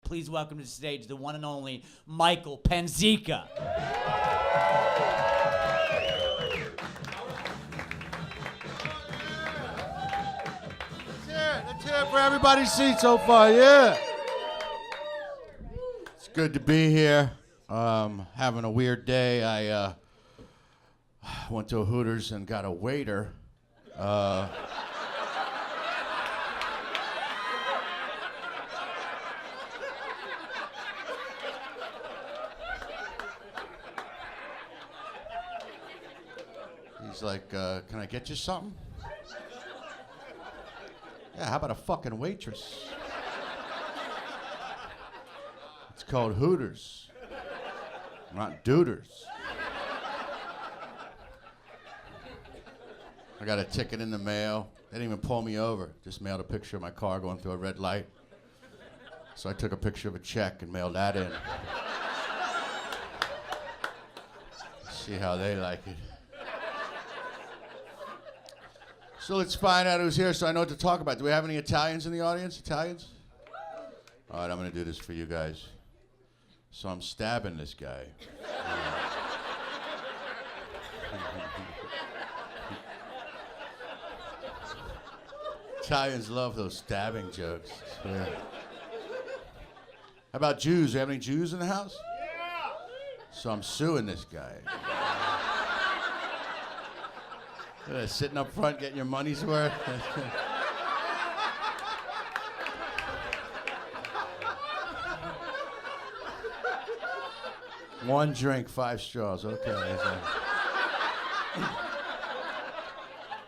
Please welcome to the stage the one and only Michael Panzeca. Let's hear it for everybody's seat so far, yeah. It's good to be here. Having a weird day. I went to a Hooters and got a waiter. He's like, can I get you something? Yeah, how about a fucking waitress? It's called Hooters, not Dooters. I got a ticket in the mail. They didn't even pull me over. Just mailed a picture of my car going through a red light. So I took a picture of a check and mailed that in. See how they like it. So let's find out who's here so I know what to talk about. Do we have any Italians in the audience? Italians? All right, I'm going to do this for you guys. So I'm stabbing this guy. Italians love those stabbing jokes. Yeah. How about Jews? Do you have any Jews in the house? Yeah. So I'm suing this guy. Sitting up front getting your money's worth. One drink, 5 straws. Okay.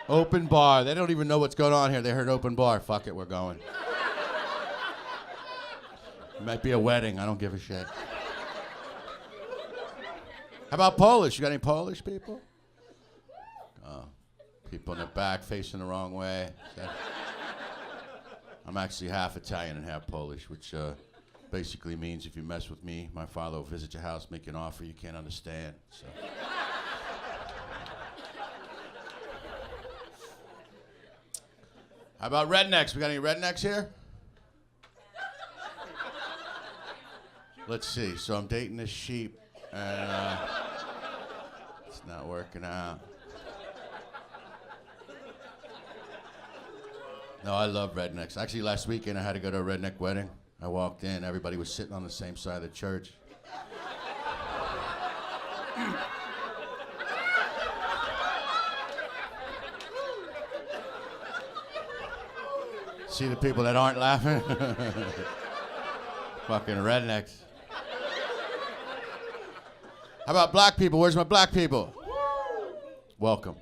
Open bar. They don't even know what's going on here. They heard open bar. Fuck it, we're going. It might be a wedding. I don't give a shit. How about Polish? You got any Polish people? People in the back facing the wrong way. I'm actually half Italian and half Polish, which basically means if you mess with me, my father will visit your house, make you an offer you can't understand. So. How about rednecks? We got any rednecks here? Let's see. So I'm dating this sheep, and it's not working out. No, I love rednecks. Actually, last weekend I had to go to a redneck wedding. I walked in, everybody was sitting on the same side of the church. See the people that aren't laughing? Fucking rednecks. How about black people? Where's my black people? Welcome.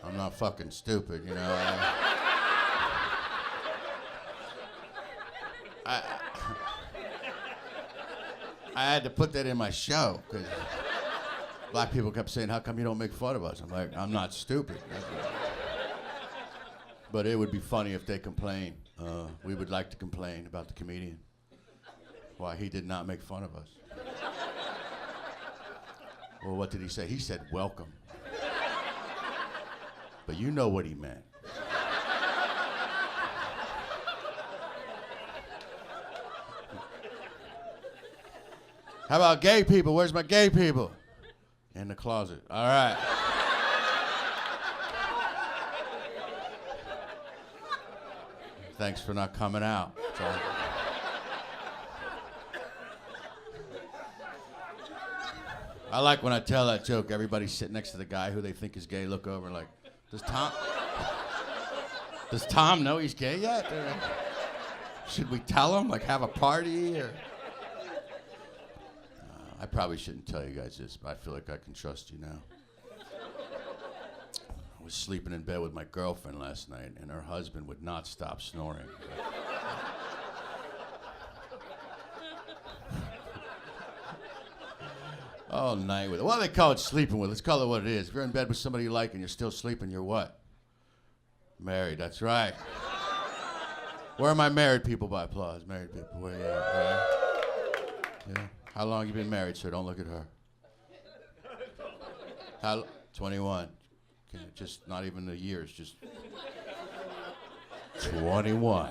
I'm not fucking stupid, you know. I had to put that in my show because black people kept saying, how come you don't make fun of us? I'm like, I'm not stupid. But it would be funny if they complain. We would like to complain about the comedian. Why he did not make fun of us. Well, what did he say? He said, welcome. But you know what he meant. How about gay people? Where's my gay people? In the closet. All right. Thanks for not coming out. I like when I tell that joke, everybody sitting next to the guy who they think is gay, look over and like, Does Tom know he's gay yet? Or should we tell him? Like, have a party? Or I probably shouldn't tell you guys this, but I feel like I can trust you now. I was sleeping in bed with my girlfriend last night, and her husband would not stop snoring. All night with it. Why do they call it sleeping with? Let's call it what it is. If you're in bed with somebody you like and you're still sleeping, you're what? Married, that's right. Where are my married people by applause? Married people, where you at? Yeah. How long you been married, sir? Don't look at her. 21. Just not even the years, just 21.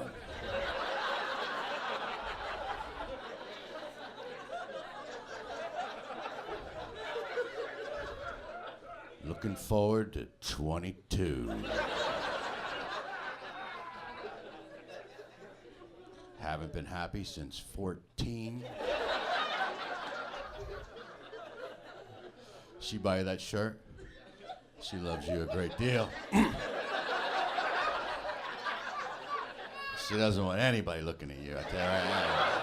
Looking forward to 22. Haven't been happy since 14. She buy you that shirt? She loves you a great deal. She doesn't want anybody looking at you, I tell you right now.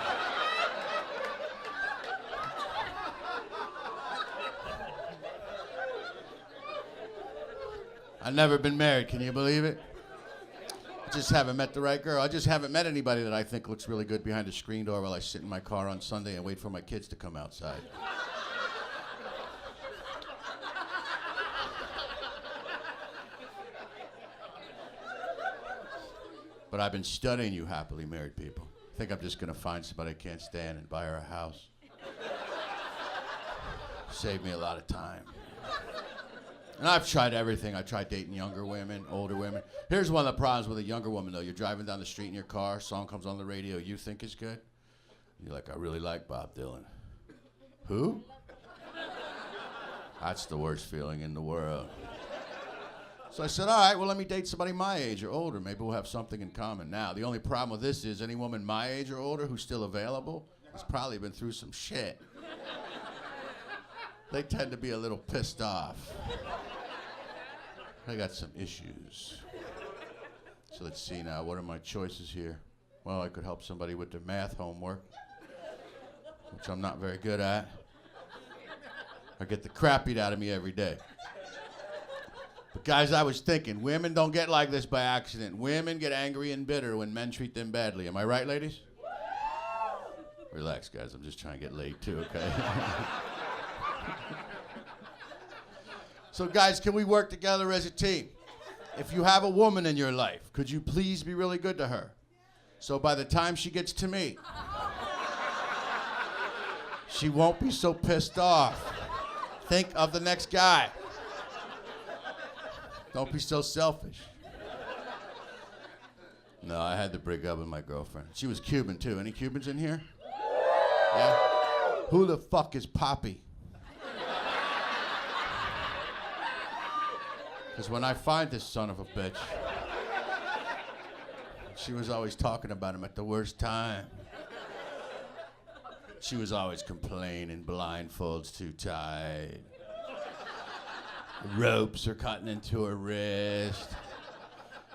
I've never been married, can you believe it? I just haven't met the right girl. I just haven't met anybody that I think looks really good behind a screen door while I sit in my car on Sunday and wait for my kids to come outside. But I've been studying you happily married people. I think I'm just gonna find somebody I can't stand and buy her a house. Save me a lot of time. And I've tried everything. I tried dating younger women, older women. Here's one of the problems with a younger woman, though. You're driving down the street in your car, song comes on the radio you think is good. You're like, I really like Bob Dylan. Who? That's the worst feeling in the world. So I said, all right, well, let me date somebody my age or older. Maybe we'll have something in common. Now, the only problem with this is any woman my age or older who's still available has probably been through some shit. They tend to be a little pissed off. I got some issues. So let's see now, what are my choices here? Well, I could help somebody with their math homework, which I'm not very good at. I get the crap beat out of me every day. But guys, I was thinking, women don't get like this by accident. Women get angry and bitter when men treat them badly. Am I right, ladies? Relax, guys, I'm just trying to get laid too, okay? So guys, can we work together as a team? If you have a woman in your life, could you please be really good to her? So by the time she gets to me, she won't be so pissed off. Think of the next guy. Don't be so selfish. No, I had to break up with my girlfriend. She was Cuban too. Any Cubans in here? Yeah? Who the fuck is Poppy? Because when I find this son of a bitch, she was always talking about him at the worst time. She was always complaining, blindfolds too tight. Ropes are cutting into her wrist.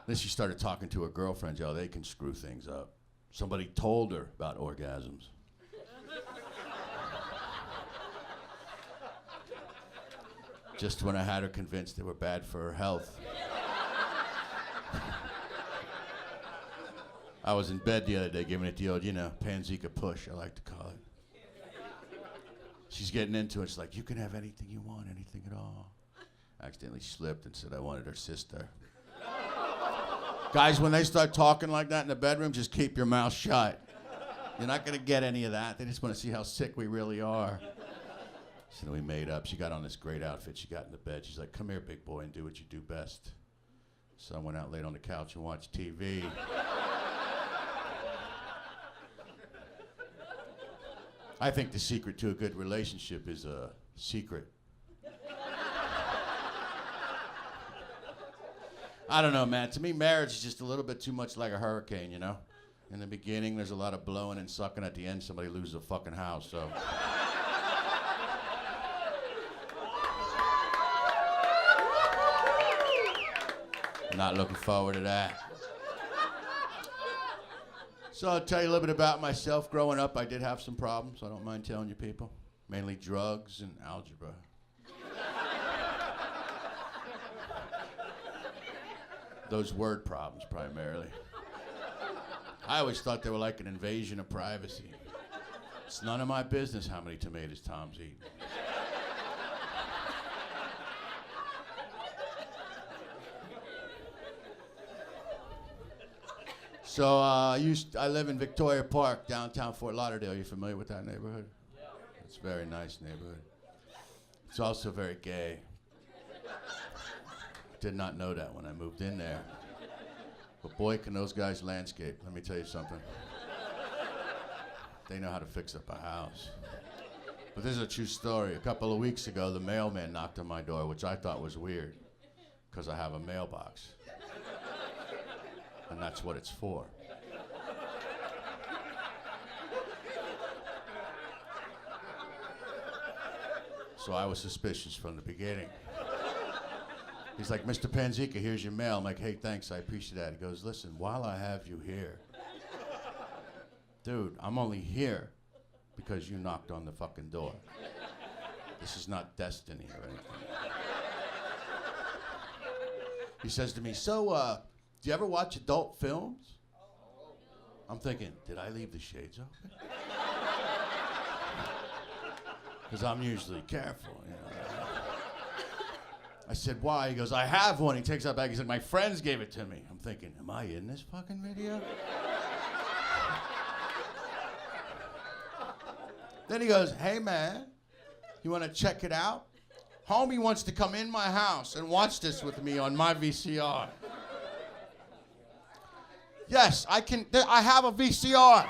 Then she started talking to her girlfriends. Yo, they can screw things up. Somebody told her about orgasms. Just when I had her convinced they were bad for her health. I was in bed the other day giving it the old, Panzeca push, I like to call it. She's getting into it. She's like, you can have anything you want, anything at all. I accidentally slipped and said I wanted her sister. Guys, when they start talking like that in the bedroom, just keep your mouth shut. You're not gonna get any of that. They just wanna see how sick we really are. So we made up. She got on this great outfit. She got in the bed. She's like, come here, big boy, and do what you do best. So I went out, laid on the couch, and watched TV. I think the secret to a good relationship is a secret. I don't know, man. To me, marriage is just a little bit too much like a hurricane, you know? In the beginning, there's a lot of blowing and sucking. At the end, somebody loses a fucking house, so. Not looking forward to that. So I'll tell you a little bit about myself. Growing up, I did have some problems. I don't mind telling you people. Mainly drugs and algebra. Those word problems, primarily. I always thought they were like an invasion of privacy. It's none of my business how many tomatoes Tom's eating. So I live in Victoria Park, downtown Fort Lauderdale. You familiar with that neighborhood? Yeah. It's a very nice neighborhood. It's also very gay. Did not know that when I moved in there. But boy, can those guys landscape. Let me tell you something. They know how to fix up a house. But this is a true story. A couple of weeks ago, the mailman knocked on my door, which I thought was weird, because I have a mailbox. And that's what it's for. So I was suspicious from the beginning. He's like, Mr. Panzeca, here's your mail. I'm like, hey, thanks, I appreciate that. He goes, listen, while I have you here, dude, I'm only here because you knocked on the fucking door. This is not destiny or anything. He says to me, so, do you ever watch adult films? I'm thinking, did I leave the shades open? Because I'm usually careful, you know. I said, why? He goes, I have one. He takes out back. He said, my friends gave it to me. I'm thinking, am I in this fucking video? Then he goes, hey, man, you want to check it out? Homie wants to come in my house and watch this with me on my VCR. Yes, I can. I have a VCR.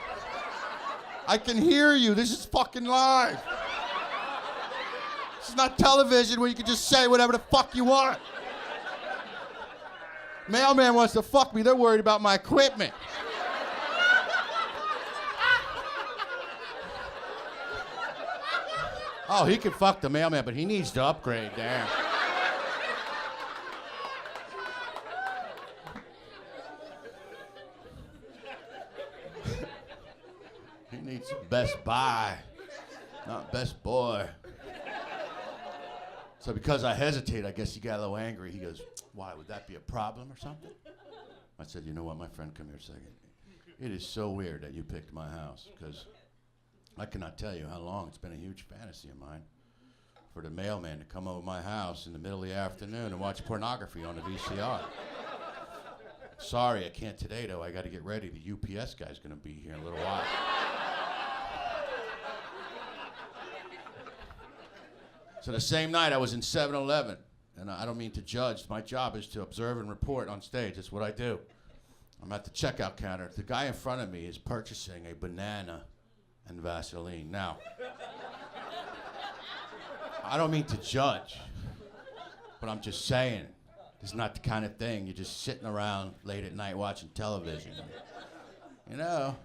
I can hear you. This is fucking live. This is not television where you can just say whatever the fuck you want. Mailman wants to fuck me. They're worried about my equipment. Oh, he can fuck the mailman, but he needs to upgrade, damn. He needs Best Buy, not Best Boy. So because I hesitate, I guess he got a little angry. He goes, why, would that be a problem or something? I said, you know what, my friend, come here a second. It is so weird that you picked my house, because I cannot tell you how long it's been a huge fantasy of mine for the mailman to come over my house in the middle of the afternoon and watch pornography on the VCR. Sorry, I can't today, though. I got to get ready. The UPS guy's going to be here in a little while. So the same night, I was in 7-Eleven, and I don't mean to judge. My job is to observe and report on stage. That's what I do. I'm at the checkout counter. The guy in front of me is purchasing a banana and Vaseline. Now, I don't mean to judge, but I'm just saying, it's not the kind of thing you're just sitting around late at night watching television. You know,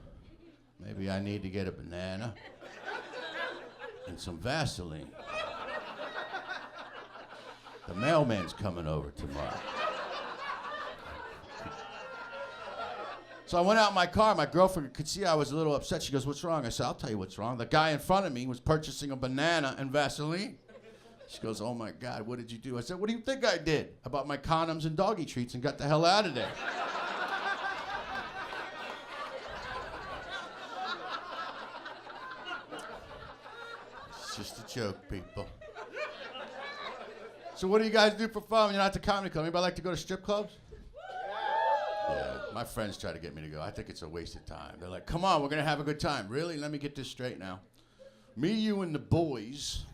maybe I need to get a banana and some Vaseline. The mailman's coming over tomorrow. So I went out in my car. My girlfriend could see I was a little upset. She goes, what's wrong? I said, I'll tell you what's wrong. The guy in front of me was purchasing a banana and Vaseline. She goes, oh my God, what did you do? I said, what do you think I did? I bought my condoms and doggy treats and got the hell out of there. It's just a joke, people. So what do you guys do for fun when you're not at the comedy club? Anybody like to go to strip clubs? Yeah, my friends try to get me to go. I think it's a waste of time. They're like, come on, we're going to have a good time. Really? Let me get this straight now. Me, you, and the boys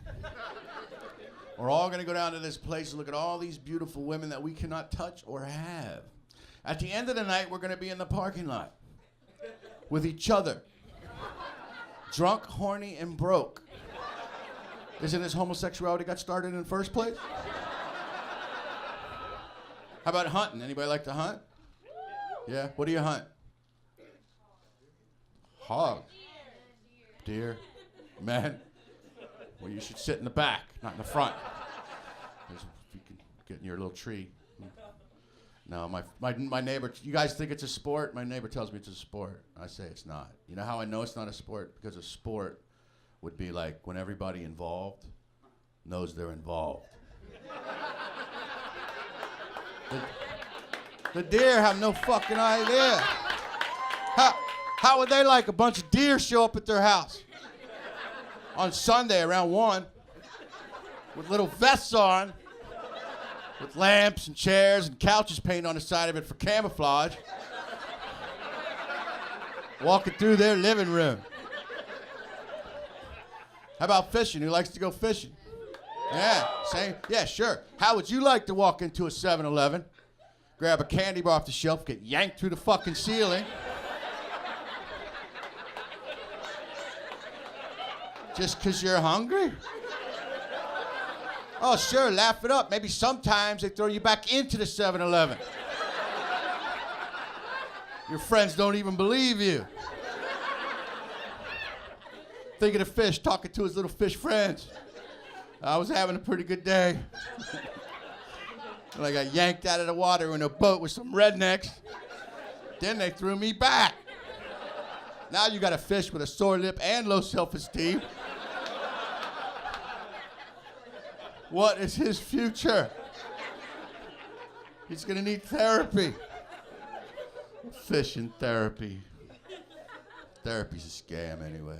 are all going to go down to this place and look at all these beautiful women that we cannot touch or have. At the end of the night, we're going to be in the parking lot with each other. Drunk, horny, and broke. Isn't this homosexuality got started in the first place? How about hunting? Anybody like to hunt? Yeah? What do you hunt? Hog. Deer. Man. Well, you should sit in the back, not in the front. You can get in your little tree. No, my neighbor, you guys think it's a sport? My neighbor tells me it's a sport. I say it's not. You know how I know it's not a sport? Because a sport would be like when everybody involved knows they're involved. The deer have no fucking idea. How would they like a bunch of deer show up at their house on Sunday around 1 with little vests on, with lamps and chairs and couches painted on the side of it for camouflage, walking through their living room? How about fishing? Who likes to go fishing? Yeah, same. Yeah, sure. How would you like to walk into a 7-Eleven, grab a candy bar off the shelf, get yanked through the fucking ceiling, just because you're hungry? Oh, sure, laugh it up. Maybe sometimes they throw you back into the 7-Eleven. Your friends don't even believe you. Think of the fish talking to his little fish friends. I was having a pretty good day. And I got yanked out of the water in a boat with some rednecks. Then they threw me back. Now you got a fish with a sore lip and low self-esteem. What is his future? He's gonna need therapy. Fish and therapy. Therapy's a scam anyway.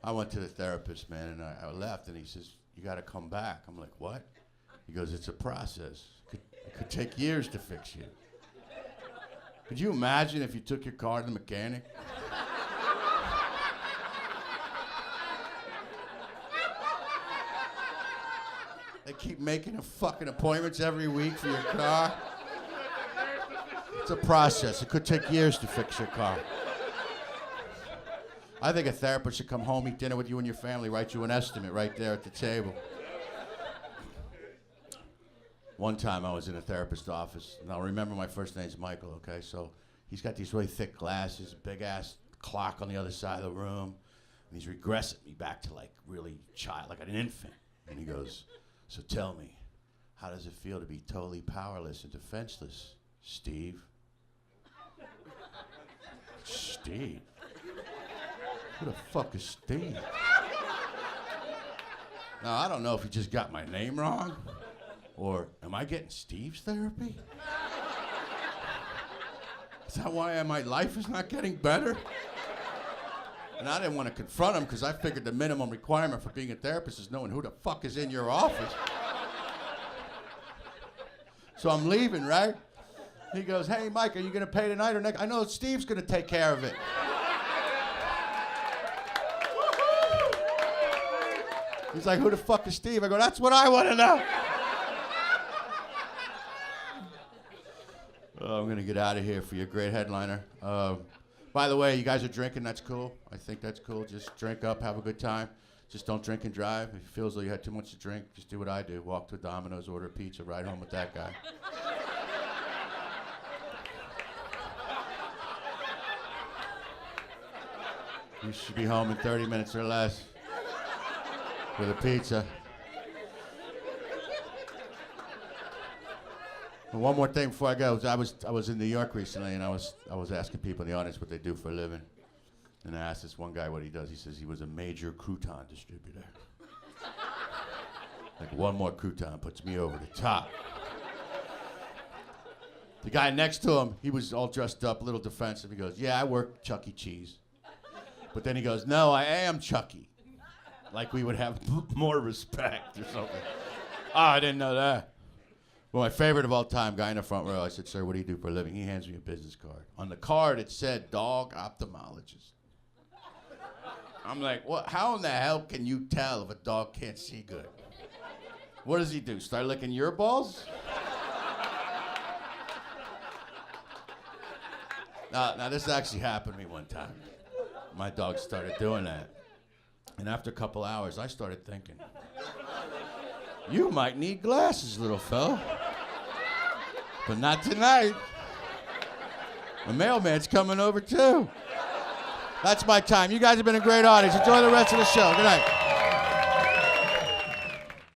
I went to the therapist, man, and I left, and he says, you gotta come back. I'm like, what? He goes, it's a process. It could take years to fix you. Could you imagine if you took your car to the mechanic? They keep making fucking appointments every week for your car. It's a process. It could take years to fix your car. I think a therapist should come home, eat dinner with you and your family, write you an estimate right there at the table. One time I was in a therapist's office. Now remember, my first name's Michael, okay? So he's got these really thick glasses, big ass clock on the other side of the room, and he's regressing me back to like really child, like an infant. And he goes, so tell me, how does it feel to be totally powerless and defenseless, Steve? Steve? Who the fuck is Steve? Now, I don't know if he just got my name wrong, or am I getting Steve's therapy? Is that why my life is not getting better? And I didn't want to confront him because I figured the minimum requirement for being a therapist is knowing who the fuck is in your office. So I'm leaving, right? He goes, hey, Mike, are you going to pay tonight or next? I know Steve's going to take care of it. He's like, who the fuck is Steve? I go, that's what I want to know. Oh, I'm going to get out of here for your great headliner. By the way, you guys are drinking. That's cool. I think that's cool. Just drink up, have a good time. Just don't drink and drive. If you feel as though you had too much to drink, just do what I do. Walk to a Domino's, order a pizza, ride home with that guy. You should be home in 30 minutes or less with a pizza. And one more thing before I go. I was in New York recently, and I was asking people in the audience what they do for a living. And I asked this one guy what he does. He says he was a major crouton distributor. Like one more crouton puts me over the top. The guy next to him, he was all dressed up, a little defensive. He goes, yeah, I work Chuck E. Cheese. But then he goes, no, I am Chucky. Like we would have more respect or something. Oh, I didn't know that. Well, my favorite of all time, guy in the front row, I said, sir, what do you do for a living? He hands me a business card. On the card, it said dog ophthalmologist. I'm like, what? How in the hell can you tell if a dog can't see good? What does he do? Start licking your balls? Now, this actually happened to me one time. My dog started doing that. And after a couple hours, I started thinking, you might need glasses, little fella. But not tonight. The mailman's coming over, too. That's my time. You guys have been a great audience. Enjoy the rest of the show. Good night.